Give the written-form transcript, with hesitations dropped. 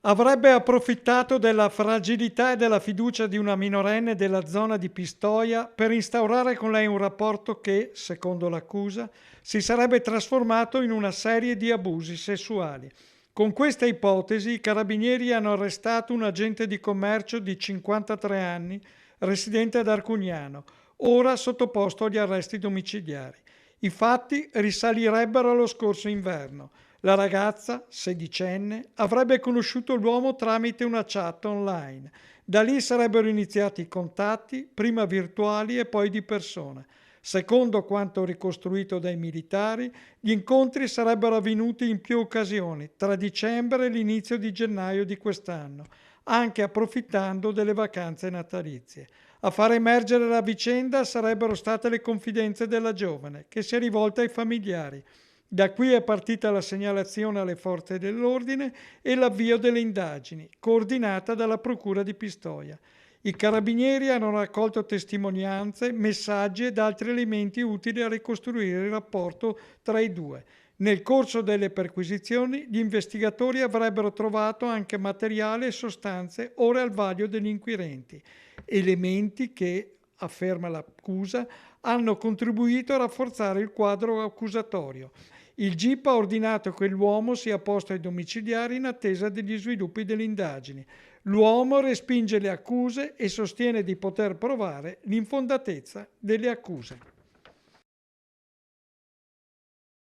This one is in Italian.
Avrebbe approfittato della fragilità e della fiducia di una minorenne della zona di Pistoia per instaurare con lei un rapporto che, secondo l'accusa, si sarebbe trasformato in una serie di abusi sessuali. Con questa ipotesi i carabinieri hanno arrestato un agente di commercio di 53 anni, residente ad Arcugnano, ora sottoposto agli arresti domiciliari. I fatti risalirebbero allo scorso inverno. La ragazza, sedicenne, avrebbe conosciuto l'uomo tramite una chat online. Da lì sarebbero iniziati i contatti, prima virtuali e poi di persona. Secondo quanto ricostruito dai militari, gli incontri sarebbero avvenuti in più occasioni, tra dicembre e l'inizio di gennaio di quest'anno, anche approfittando delle vacanze natalizie. A far emergere la vicenda sarebbero state le confidenze della giovane, che si è rivolta ai familiari. Da qui è partita la segnalazione alle forze dell'ordine e l'avvio delle indagini, coordinata dalla Procura di Pistoia. I carabinieri hanno raccolto testimonianze, messaggi ed altri elementi utili a ricostruire il rapporto tra i due. Nel corso delle perquisizioni gli investigatori avrebbero trovato anche materiale e sostanze ora al vaglio degli inquirenti, elementi che, afferma l'accusa, hanno contribuito a rafforzare il quadro accusatorio. Il GIP ha ordinato che l'uomo sia posto ai domiciliari in attesa degli sviluppi delle indagini. L'uomo respinge le accuse e sostiene di poter provare l'infondatezza delle accuse.